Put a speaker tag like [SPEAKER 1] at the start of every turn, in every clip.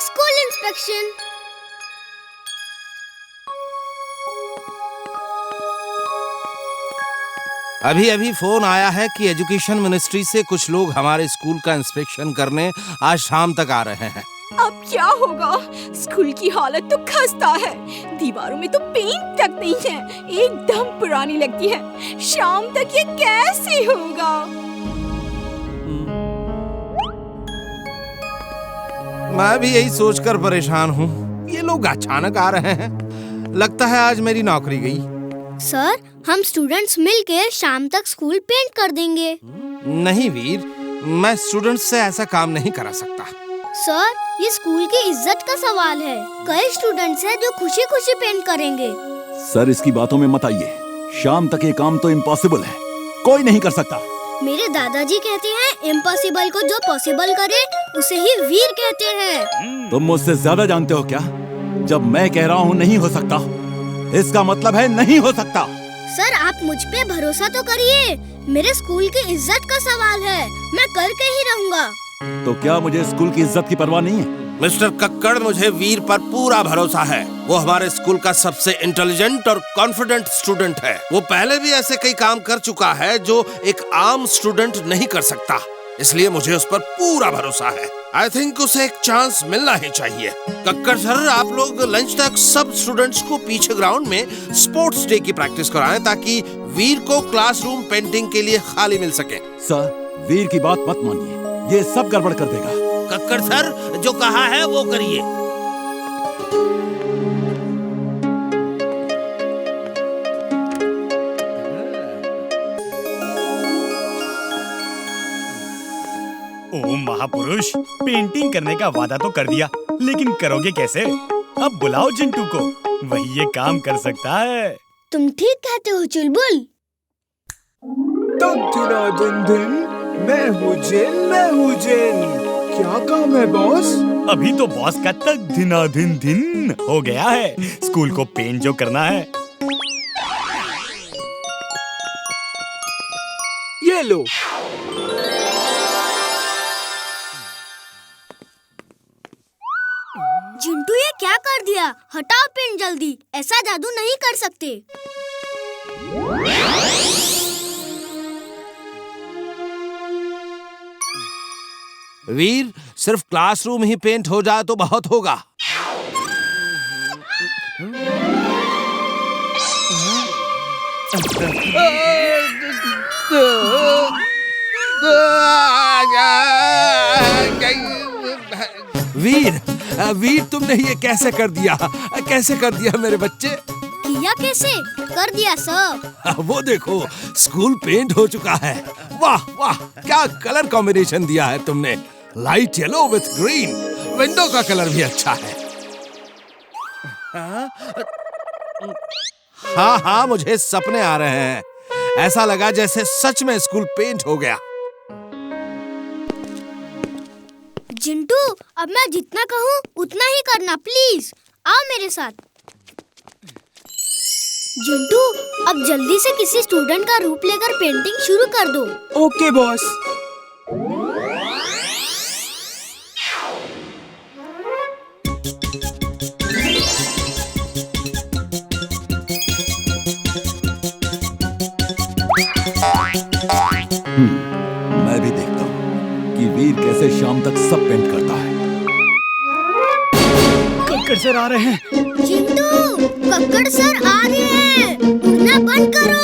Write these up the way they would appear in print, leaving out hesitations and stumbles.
[SPEAKER 1] School inspection.
[SPEAKER 2] अभी अभी phone आया है कि एजुकेशन मिनिस्ट्री से कुछ लोग हमारे स्कूल का इंस्पेक्शन करने आज शाम तक आ रहे हैं।
[SPEAKER 3] अब क्या होगा? स्कूल की हालत तो खस्ता है। दीवारों में तो पेंट तक नहीं है, एकदम पुरानी लगती है। शाम तक ये कैसे होगा?
[SPEAKER 2] मैं भी यही सोचकर परेशान हूँ। ये लोग अचानक आ रहे हैं, लगता है आज मेरी नौकरी गई।
[SPEAKER 1] सर, हम स्टूडेंट्स मिलके शाम तक स्कूल पेंट कर देंगे।
[SPEAKER 2] नहीं वीर, मैं स्टूडेंट्स से ऐसा काम नहीं करा सकता।
[SPEAKER 1] सर, ये स्कूल की इज्जत का सवाल है। कई स्टूडेंट्स हैं जो खुशी खुशी पेंट करेंगे।
[SPEAKER 4] सर, इसकी बातों में मत आइए। शाम तक ये काम तो इम्पॉसिबल है, कोई नहीं कर सकता।
[SPEAKER 1] मेरे दादाजी कहते हैं इम्पॉसिबल को जो पॉसिबल करे उसे ही वीर कहते हैं।
[SPEAKER 4] तुम मुझसे ज्यादा जानते हो क्या? जब मैं कह रहा हूँ नहीं हो सकता, इसका मतलब है नहीं हो सकता।
[SPEAKER 1] सर, आप मुझ पे भरोसा तो करिए। मेरे स्कूल की इज्जत का सवाल है, मैं करके ही रहूँगा।
[SPEAKER 4] तो क्या मुझे स्कूल की इज्जत की परवाह नहीं है?
[SPEAKER 2] मिस्टर कक्कड़, मुझे वीर पर पूरा भरोसा है। वो हमारे स्कूल का सबसे इंटेलिजेंट और कॉन्फिडेंट स्टूडेंट है। वो पहले भी ऐसे कई काम कर चुका है जो एक आम स्टूडेंट नहीं कर सकता, इसलिए मुझे उस पर पूरा भरोसा है। आई थिंक उसे एक चांस मिलना ही चाहिए। कक्कड़ सर, आप लोग लंच तक सब स्टूडेंट्स को पीछे ग्राउंड में स्पोर्ट्स डे की प्रैक्टिस कराएं ताकि वीर को क्लासरूम पेंटिंग के लिए खाली मिल सके।
[SPEAKER 4] सर, वीर की बात मत मानिए, ये सब गड़बड़ कर देगा।
[SPEAKER 2] कक्कड़ सर, जो कहा है वो करिए।
[SPEAKER 5] ओ महापुरुष, पेंटिंग करने का वादा तो कर दिया, लेकिन करोगे कैसे? अब बुलाओ जिंटू को, वही ये काम कर सकता है।
[SPEAKER 1] तुम ठीक कहते हो चुलबुल।
[SPEAKER 6] मैं हूँ जिन। क्या काम है बॉस?
[SPEAKER 5] अभी तो बॉस का तक दिनाधिन दिन हो गया है। स्कूल को पेंट जो करना है।
[SPEAKER 6] ये लो।
[SPEAKER 1] जिंटू, ये क्या कर दिया? हटाओ पेन जल्दी, ऐसा जादू नहीं कर सकते।
[SPEAKER 2] वीर, सिर्फ क्लासरूम ही पेंट हो जाए तो बहुत होगा। वीर, तुमने ये कैसे कर दिया? कैसे कर दिया मेरे बच्चे?
[SPEAKER 1] किया कैसे? कर दिया सब।
[SPEAKER 2] वो देखो, स्कूल पेंट हो चुका है। वाह वाह, क्या कलर कॉम्बिनेशन दिया है तुमने। Light yellow with green. Window का कलर भी अच्छा है। हाँ, मुझे सपने आ रहे हैं। ऐसा लगा जैसे सच में स्कूल पेंट हो गया।
[SPEAKER 1] जिंटू, अब मैं जितना कहूँ उतना ही करना, प्लीज। आओ मेरे साथ। जिंटू, अब जल्दी से किसी स्टूडेंट का रूप लेकर पेंटिंग शुरू कर दो।
[SPEAKER 6] Okay boss.
[SPEAKER 4] मैं भी देखता हूँ कि वीर कैसे शाम तक सब पेंट करता है।
[SPEAKER 5] कक्कड़ सर आ रहे हैं।
[SPEAKER 1] जिंटू, कक्कड़ सर आ रहे हैं, उड़ना बंद करो।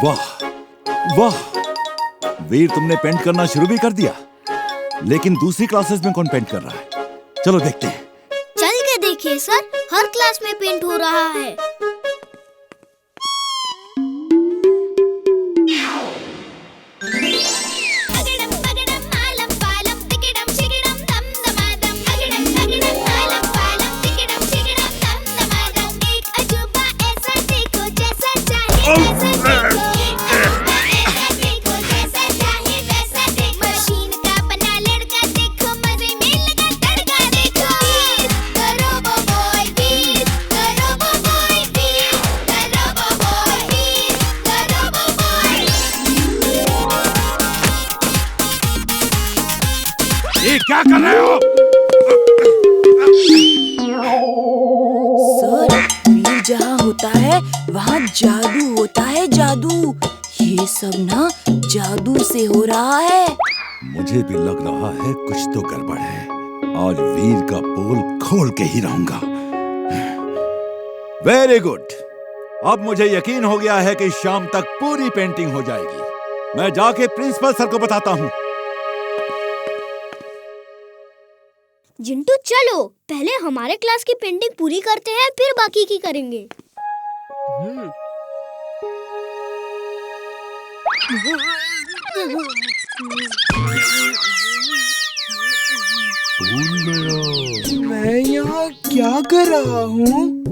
[SPEAKER 4] वाह वाह, वीर तुमने पेंट करना शुरू भी कर दिया। लेकिन दूसरी क्लासेस में कौन पेंट कर रहा है? चलो देखते हैं।
[SPEAKER 1] चल के देखिए सर, हर क्लास में पेंट हो रहा है।
[SPEAKER 4] ये क्या कर रहे हो?
[SPEAKER 7] सर, वीर जहाँ होता है वहाँ जादू होता है, जादू। ये सब ना जादू से हो रहा है।
[SPEAKER 4] मुझे भी लग रहा है कुछ तो गड़बड़ है। आज वीर का पोल खोल के ही रहूंगा। Very good. अब मुझे यकीन हो गया है कि शाम तक पूरी पेंटिंग हो जाएगी। मैं जाके प्रिंसिपल सर को बताता हूँ।
[SPEAKER 1] जिंटू चलो, पहले हमारे क्लास की पेंटिंग पूरी करते हैं, फिर बाकी की करेंगे।
[SPEAKER 6] मैं यहाँ क्या कर रहा हूँ?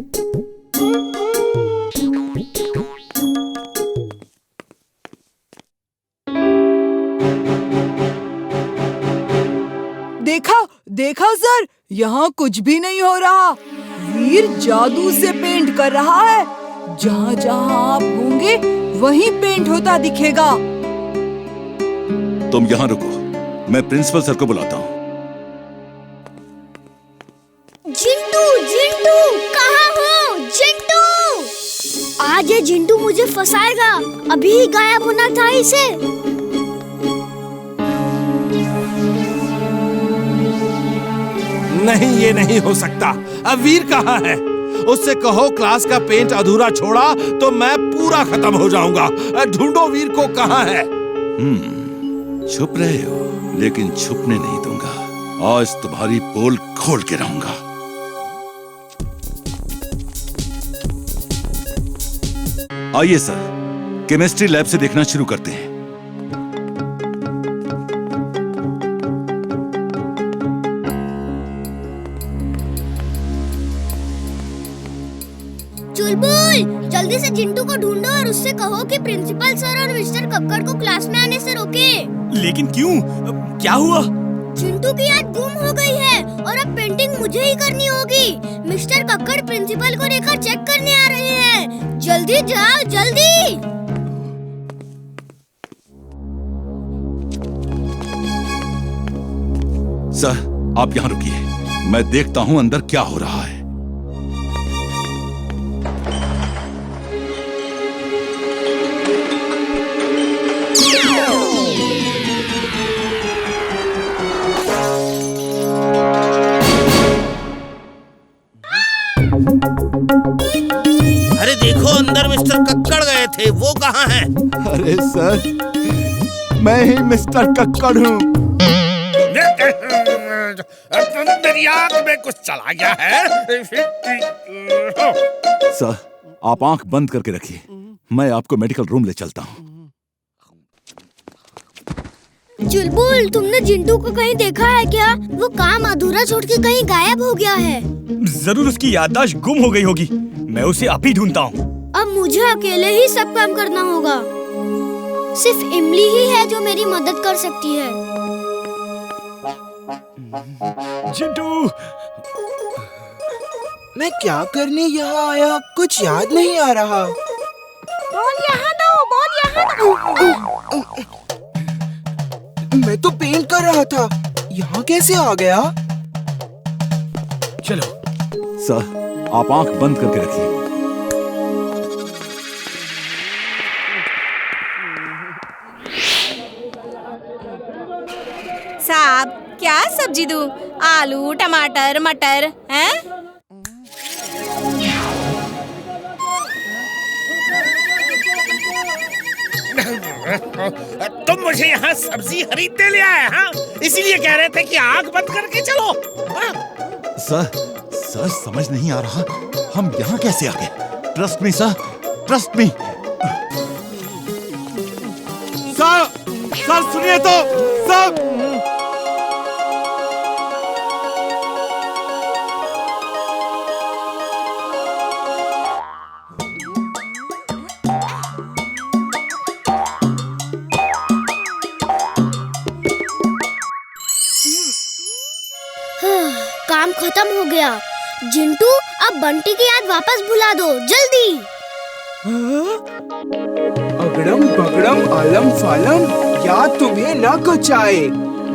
[SPEAKER 7] देखा देखा सर, यहाँ कुछ भी नहीं हो रहा। वीर जादू से पेंट कर रहा है। जहाँ जहाँ आप होंगे वहीं पेंट होता दिखेगा।
[SPEAKER 4] तुम यहाँ रुको, मैं प्रिंसिपल सर को बुलाता हूँ।
[SPEAKER 1] जिंटू, जिंटू, कहाँ हो? जिंटू! आज ये जिंटू मुझे फंसाएगा। अभी ही गायब होना था इसे।
[SPEAKER 2] नहीं, ये नहीं हो सकता। अब वीर कहाँ है? उससे कहो क्लास का पेंट अधूरा छोड़ा तो मैं पूरा खत्म हो जाऊंगा। ढूंढो वीर को, कहाँ है?
[SPEAKER 4] छुप रहे हो, लेकिन छुपने नहीं दूंगा। आज तुम्हारी पोल खोल के रहूंगा। आइए सर, केमिस्ट्री लैब से देखना शुरू करते हैं।
[SPEAKER 1] चुलबुल, जल्दी से जिंटू को ढूंढो और उससे कहो कि प्रिंसिपल सर और मिस्टर कक्कड़ को क्लास में आने से रोके।
[SPEAKER 5] लेकिन क्यों? क्या हुआ?
[SPEAKER 1] जिंटू की याद गुम हो गई है और अब पेंटिंग मुझे ही करनी होगी। मिस्टर कक्कड़ प्रिंसिपल को लेकर चेक करने आ रहे हैं। जल्दी जाओ, जल्दी।
[SPEAKER 4] सर, आप यहाँ रुकिए, मैं देखता हूँ अंदर क्या हो रहा है।
[SPEAKER 2] अरे देखो, अंदर मिस्टर कक्कड़ गए थे, वो कहाँ हैं?
[SPEAKER 4] अरे सर, मैं ही मिस्टर कक्कड़ हूँ।
[SPEAKER 2] मेरी आँख में कुछ चला गया है।
[SPEAKER 4] सर, आप आंख बंद करके रखिए, मैं आपको मेडिकल रूम ले चलता हूँ।
[SPEAKER 1] चुलबुल, तुमने जिंटू को कहीं देखा है क्या? वो काम अधूरा छोड़ के कहीं गायब हो गया है।
[SPEAKER 5] जरूर उसकी याददाश्त गुम हो गई होगी। मैं उसे अभी ढूंढता हूँ।
[SPEAKER 1] अब मुझे अकेले ही सब काम करना होगा। सिर्फ इमली ही है जो मेरी मदद कर सकती है।
[SPEAKER 5] जिंटू,
[SPEAKER 6] मैं क्या करने यहाँ आया, कुछ याद नहीं आ रहा।
[SPEAKER 3] बॉल यहाँ दो, बॉल यहाँ दो।
[SPEAKER 6] मैं तो पेंट कर रहा था, यहाँ कैसे आ गया?
[SPEAKER 5] चलो।
[SPEAKER 4] सर, आप आंख बंद करके रखिए।
[SPEAKER 3] साहब, क्या सब्जी दूं? आलू, टमाटर, मटर, हैं?
[SPEAKER 2] तुम मुझे यहाँ सब्जी खरीदने ले आए, हाँ? इसीलिए कह रहे थे कि आँख बंद करके चलो।
[SPEAKER 4] सर समझ नहीं आ रहा, हम यहाँ कैसे आ गए? Trust me sir, trust me. Sir सुनिए तो, सर।
[SPEAKER 1] काम खत्म हो गया। जिंटू, अब बंटी की याद वापस भुला दो, जल्दी।
[SPEAKER 6] अगड़म बगड़म आलम फालम, क्या तुम्हें न कुछ आए।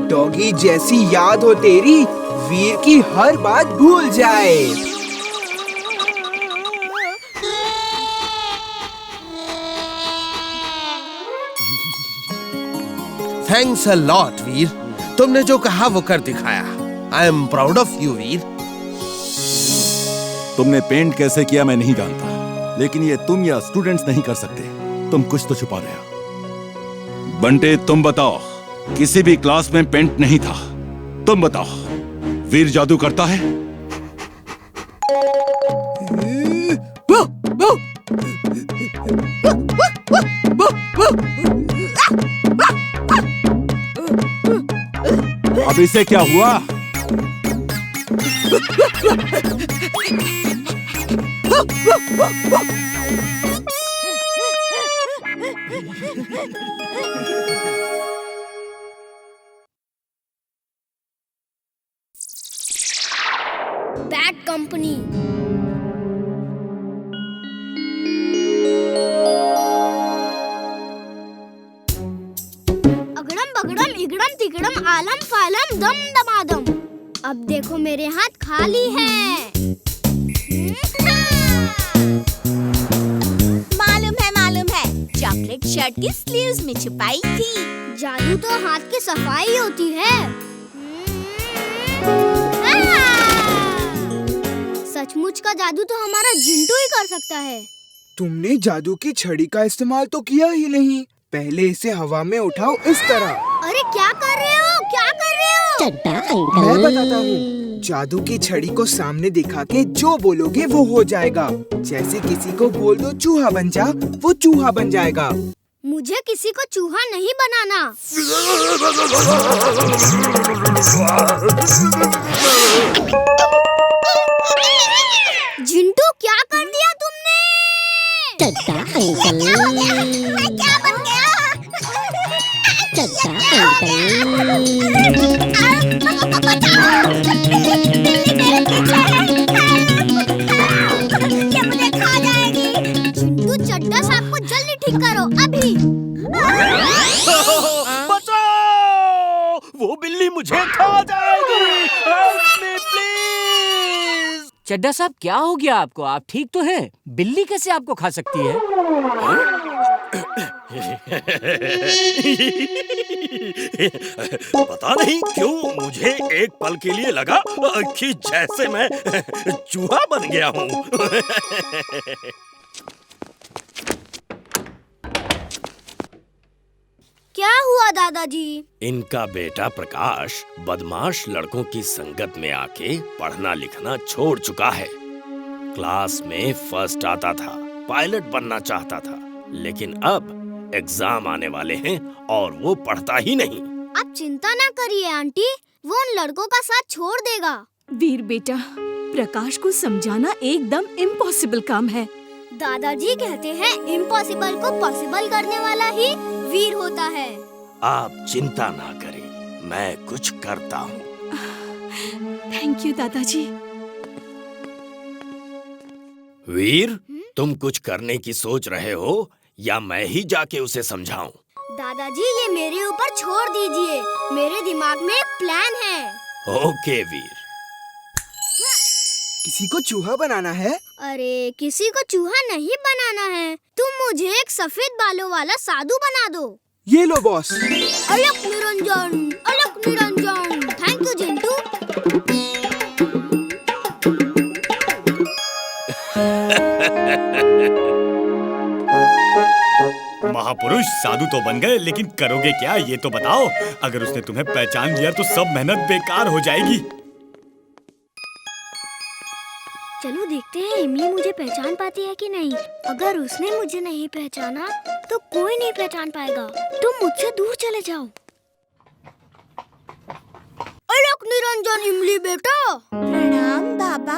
[SPEAKER 6] डॉगी जैसी याद हो तेरी, वीर की हर बात भूल जाए।
[SPEAKER 2] थैंक्स अ लॉट वीर, तुमने जो कहा वो कर दिखाया। I am proud of you Veer.
[SPEAKER 4] तुमने पेंट कैसे किया मैं नहीं जानता, लेकिन ये तुम या स्टूडेंट्स नहीं कर सकते। तुम कुछ तो छुपा रहे हो। बंटे तुम बताओ, किसी भी क्लास में पेंट नहीं था। तुम बताओ, वीर जादू करता है? अब इसे क्या हुआ?
[SPEAKER 1] Bad company. अगड़म बगड़म इगड़म तिगड़म आलम फालम दम दमादम। अब देखो मेरे हाथ खाली हैं।
[SPEAKER 3] मालूम है चॉकलेट शर्ट की स्लीव्स में छुपाई थी।
[SPEAKER 1] जादू तो हाथ की सफाई होती है। सचमुच का जादू तो हमारा जिंटू ही कर सकता है।
[SPEAKER 6] तुमने जादू की छड़ी का इस्तेमाल तो किया ही नहीं। पहले इसे हवा में उठाओ इस तरह।
[SPEAKER 1] अरे क्या कर रहे हो, क्या कर रहे हो?
[SPEAKER 6] मैं बताता हूँ। जादू की छड़ी को सामने दिखा के जो बोलोगे वो हो जाएगा। जैसे किसी को बोल दो चूहा बन जा, वो चूहा बन जाएगा।
[SPEAKER 1] मुझे किसी को चूहा नहीं बनाना। जिंटू क्या कर दिया तुमने?
[SPEAKER 8] चड्डा अंकल,
[SPEAKER 1] मैं क्या बन गया?
[SPEAKER 8] चड्डा अंकल।
[SPEAKER 1] ये मुझे खा जाएगी। जिंटू चड्डा साहब को जल्दी ठीक करो अभी।
[SPEAKER 5] बचाओ! वो बिल्ली मुझे खा जाएगी। Help me please.
[SPEAKER 9] चड्डा साहब क्या हो गया आपको? आप ठीक तो हैं? बिल्ली कैसे आपको खा सकती है?
[SPEAKER 5] पता नहीं क्यों मुझे एक पल के लिए लगा कि जैसे मैं चूहा बन गया हूँ।
[SPEAKER 1] क्या हुआ दादाजी?
[SPEAKER 5] इनका बेटा प्रकाश बदमाश लड़कों की संगत में आके पढ़ना लिखना छोड़ चुका है। क्लास में फर्स्ट आता था, पायलट बनना चाहता था, लेकिन अब एग्जाम आने वाले हैं और वो पढ़ता ही नहीं।
[SPEAKER 1] आप चिंता ना करिए आंटी, वो उन लड़कों का साथ छोड़ देगा।
[SPEAKER 3] वीर बेटा, प्रकाश को समझाना एकदम इम्पॉसिबल काम है।
[SPEAKER 1] दादाजी कहते हैं इम्पॉसिबल को पॉसिबल करने वाला ही वीर होता है।
[SPEAKER 5] आप चिंता ना करें, मैं कुछ करता हूँ।
[SPEAKER 3] थैंक यू दादाजी।
[SPEAKER 5] वीर, तुम कुछ करने की सोच रहे हो या मैं ही जाके उसे समझाऊं?
[SPEAKER 1] दादाजी ये मेरे ऊपर छोड़ दीजिए, मेरे दिमाग में एक प्लान है।
[SPEAKER 5] ओके वीर।
[SPEAKER 6] किसी को चूहा बनाना है?
[SPEAKER 1] अरे किसी को चूहा नहीं बनाना है, तुम मुझे एक सफेद बालों वाला साधु बना दो।
[SPEAKER 6] ये लो बॉस।
[SPEAKER 1] अलक निरंजन, अलक निरंजन। Thank you Jintu.
[SPEAKER 5] महापुरुष साधु तो बन गए, लेकिन करोगे क्या ये तो बताओ। अगर उसने तुम्हें पहचान लिया तो सब मेहनत बेकार हो जाएगी।
[SPEAKER 1] चलो देखते हैं इमली मुझे पहचान पाती है कि नहीं। अगर उसने मुझे नहीं पहचाना तो कोई नहीं पहचान पाएगा। तुम मुझसे दूर चले जाओ। अलक निरंजन इमली बेटा।
[SPEAKER 3] प्रणाम बाबा,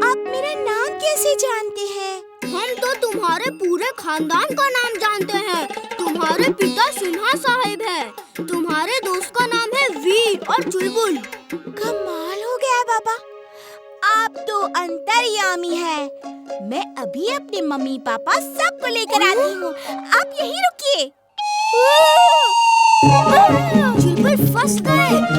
[SPEAKER 3] आप मेरा नाम कैसे जानते हैं?
[SPEAKER 1] हम तो तुम्हारे पूरे खानदान का नाम जानते हैं। तुम्हारे पिता सिन्हा साहिब है, तुम्हारे दोस्त का नाम है वीर और चुलबुल।
[SPEAKER 3] कमाल हो गया बाबा, आप तो अंतर्यामी हैं। मैं अभी अपने मम्मी पापा सबको लेकर आती हूँ, आप यहीं रुकिए।
[SPEAKER 1] चुलबुल फंस गए।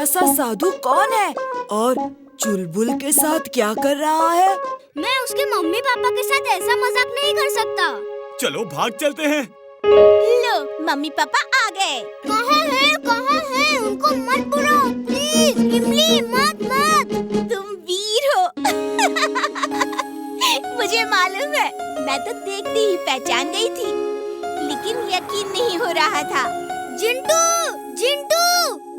[SPEAKER 7] ऐसा साधु कौन है और चुलबुल के साथ क्या कर रहा है?
[SPEAKER 1] मैं उसके मम्मी पापा के साथ ऐसा मजाक नहीं कर सकता।
[SPEAKER 5] चलो भाग चलते हैं।
[SPEAKER 3] लो, मम्मी पापा आ गए।
[SPEAKER 1] कहाँ है? कहाँ है? उनको मत बुलाओ प्लीज। इमली मत मत।
[SPEAKER 3] तुम वीर हो। मुझे मालूम है, मैं तो देखते ही पहचान गई थी, लेकिन यकीन नहीं हो रहा था।
[SPEAKER 1] जिंटू, जिंटू,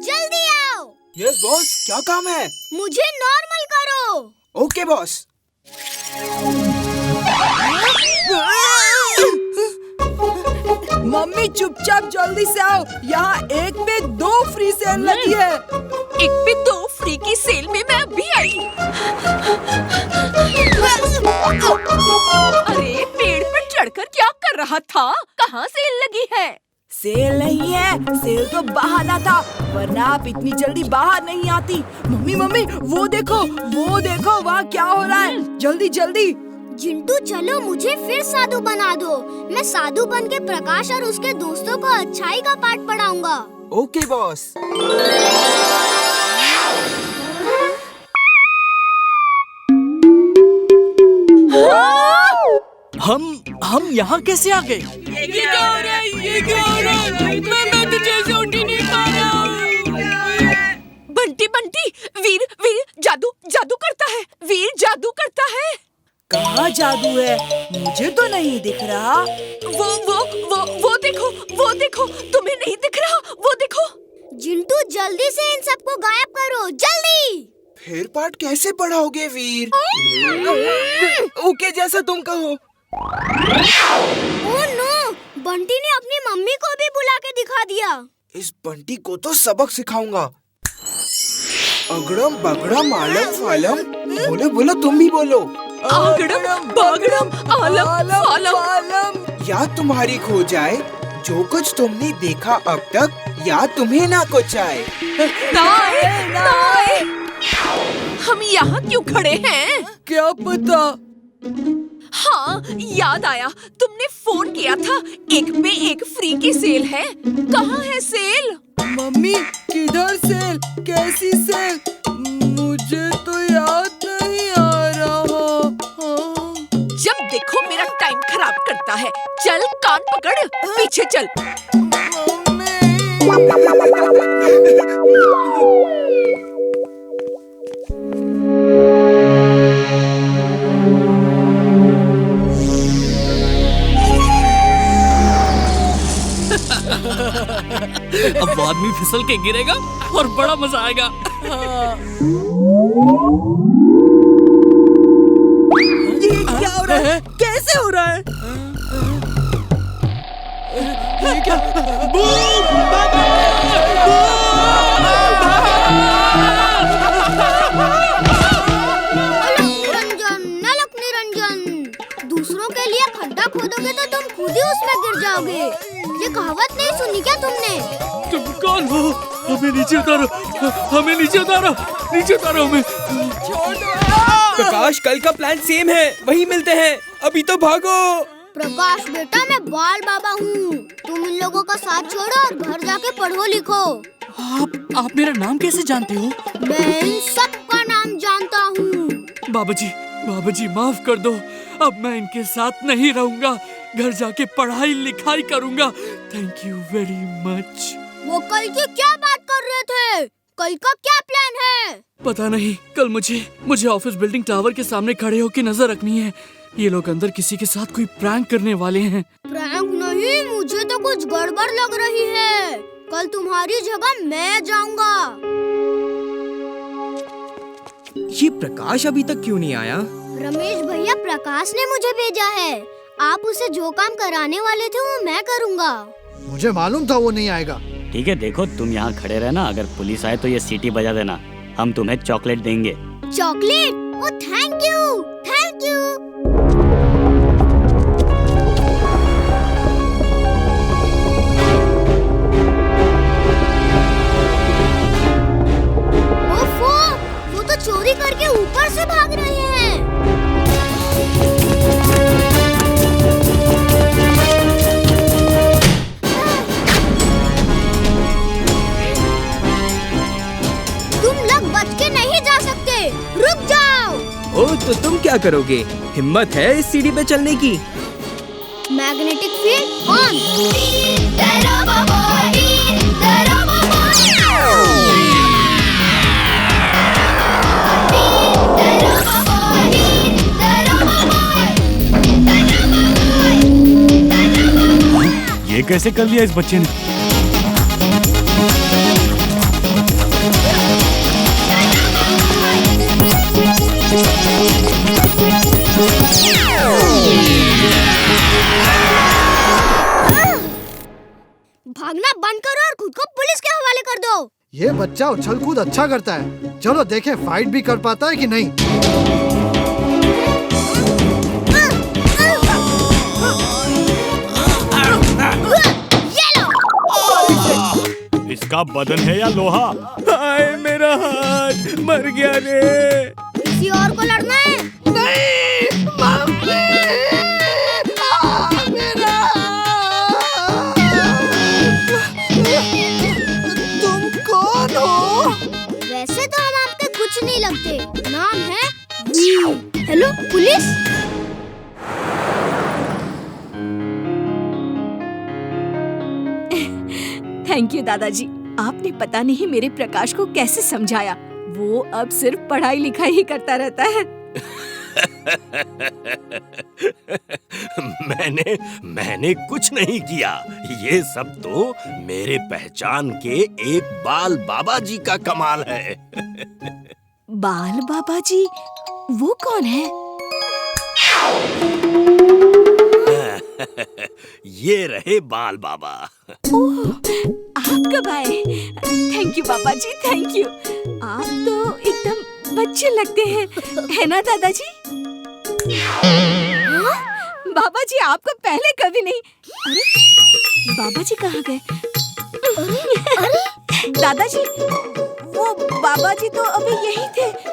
[SPEAKER 1] जल्दी आओ।
[SPEAKER 6] यस बॉस, क्या काम है?
[SPEAKER 1] मुझे नॉर्मल करो।
[SPEAKER 6] Okay boss.
[SPEAKER 7] मम्मी चुपचाप जल्दी से आओ, यहाँ 1 पे 2 फ्री सेल लगी है।
[SPEAKER 3] 1 पे 2 फ्री की सेल में मैं अभी आई। अरे पेड़ पर चढ़कर क्या कर रहा था? कहाँ सेल लगी है?
[SPEAKER 7] सेल नहीं है, सेल तो बहाना था, वरना आप इतनी जल्दी बाहर नहीं आती। मम्मी मम्मी वो देखो वहाँ क्या हो रहा है? जल्दी जल्दी।
[SPEAKER 1] जिंटू चलो, मुझे फिर साधु बना दो। मैं साधु बन के प्रकाश और उसके दोस्तों को अच्छाई का पाठ पढ़ाऊंगा।
[SPEAKER 6] Okay boss.
[SPEAKER 9] हम यहाँ कैसे आ गए?
[SPEAKER 3] ये क्या हो रहा है? ये क्या हो रहा है? मैं तो जैसे उठ ही नहीं पा रहा हूँ। बंटी बंटी, वीर वीर जादू जादू करता है। वीर जादू करता है।
[SPEAKER 7] कहाँ जादू है? मुझे तो नहीं दिख रहा।
[SPEAKER 3] वो देखो, तुम्हें नहीं दिख रहा? वो देखो।
[SPEAKER 1] जिंटू जल्दी से इन सबको गायब करो, जल्दी।
[SPEAKER 6] फिर पाठ कैसे पढ़ाओगे वीर? ओके जैसा तुम कहो।
[SPEAKER 1] ओह नो, बंटी ने अपनी मम्मी को भी बुला के दिखा दिया।
[SPEAKER 6] इस बंटी को तो सबक सिखाऊंगा। अगड़म बगड़म आलम फालम। बोलो बोलो, तुम भी बोलो।
[SPEAKER 3] आगड़म बागड़म आलम फालम।
[SPEAKER 6] याद तुम्हारी खो जाए, जो कुछ तुमने देखा अब तक, याद तुम्हें ना कुछ आए।
[SPEAKER 3] नाए। हम यहाँ क्यों खड़े हैं?
[SPEAKER 7] क्या पता।
[SPEAKER 3] हाँ, याद आया, तुमने फोन किया था 1 पे 1 फ्री की सेल है। कहाँ है सेल?
[SPEAKER 7] मम्मी किधर सेल? कैसी सेल? मुझे तो याद नहीं आ रहा।
[SPEAKER 3] जब देखो मेरा टाइम खराब करता है। चल कान पकड़, पीछे चल।
[SPEAKER 9] अब वो आदमी फिसल के गिरेगा और बड़ा मजा आएगा।
[SPEAKER 7] ये क्या हो रहा है? कैसे हो रहा है? ये क्या?
[SPEAKER 1] नलक निरंजन। दूसरों के लिए खड्डा खोदोगे तो तुम खुद ही उसमें गिर जाओगे। ये कहावत नहीं सुनी क्या तुमने?
[SPEAKER 9] तुम कौन हो? हमें नीचे उतारो, हमें नीचे उतारो, नीचे उतारो हमें।
[SPEAKER 10] प्रकाश, कल का प्लान सेम है, वहीं मिलते हैं। अभी तो भागो।
[SPEAKER 1] प्रकाश बेटा, मैं बाल बाबा हूँ। तुम इन लोगों का साथ छोड़ो और घर जाके पढ़ो लिखो।
[SPEAKER 9] आप मेरा नाम कैसे जानते हो?
[SPEAKER 1] मैं इन सबका नाम जानता हूँ।
[SPEAKER 9] बाबा जी माफ कर दो। अब मैं इनके साथ नहीं रहूंगा। घर जाके पढ़ाई लिखाई करूंगा। Thank you very much.
[SPEAKER 1] वो कल की क्या बात कर रहे थे? कल का क्या प्लान है?
[SPEAKER 9] पता नहीं। कल मुझे ऑफिस बिल्डिंग टावर के सामने खड़े होकर नजर रखनी है। ये लोग अंदर किसी के साथ कोई प्रैंक करने वाले हैं।
[SPEAKER 1] प्रैंक नहीं, मुझे तो कुछ गड़बड़ लग रही है। कल तुम्हारी जगह मैं जाऊंगा।
[SPEAKER 10] ये प्रकाश अभी तक क्यों नहीं आया?
[SPEAKER 1] रमेश भैया, प्रकाश ने मुझे भेजा है। आप उसे जो काम कराने वाले थे वो मैं करूंगा।
[SPEAKER 11] मुझे मालूम था वो नहीं आएगा।
[SPEAKER 12] ठीक है, देखो तुम यहाँ खड़े रहना। अगर पुलिस आए तो ये सीटी बजा देना। हम तुम्हें चॉकलेट देंगे।
[SPEAKER 1] Chocolate? Oh thank you, thank you. ओफो, वो तो चोरी करके ऊपर से भाग रहे हैं। रुक जाओ।
[SPEAKER 10] ओ तो तुम क्या करोगे? हिम्मत है इस सीढ़ी पे चलने की?
[SPEAKER 1] Magnetic field on.
[SPEAKER 4] ये कैसे कर लिया इस बच्चे ने?
[SPEAKER 1] भागना बंद करो और खुद को पुलिस के हवाले कर दो।
[SPEAKER 11] ये बच्चा उछल कूद अच्छा करता है। चलो देखें फाइट भी कर पाता है कि नहीं।
[SPEAKER 4] इसका बदन है या लोहा?
[SPEAKER 10] हाय मेरा हाथ मर गया रे।
[SPEAKER 1] किसी और को लड़ना है?
[SPEAKER 7] नहीं मम्मी, मेरा तुम कौन हो?
[SPEAKER 1] वैसे तो हम आपके कुछ नहीं लगते। नाम है Veer. Hello police.
[SPEAKER 3] Thank you दादाजी, आपने पता नहीं मेरे प्रकाश को कैसे समझाया। वो अब सिर्फ पढ़ाई लिखाई ही करता रहता है।
[SPEAKER 5] मैंने कुछ नहीं किया। ये सब तो मेरे पहचान के एक बाल बाबा जी का कमाल है।
[SPEAKER 3] बाल बाबा जी? वो कौन है?
[SPEAKER 5] ये रहे बाल बाबा।
[SPEAKER 3] ओह, आप कब आए? थैंक यू बाबा जी, थैंक यू। आप तो एकदम बच्चे लगते हैं, है ना दादाजी? बाबा जी आपको पहले कभी नहीं। अरे बाबा जी कहाँ गए? दादाजी, वो बाबा जी तो अभी यही थे।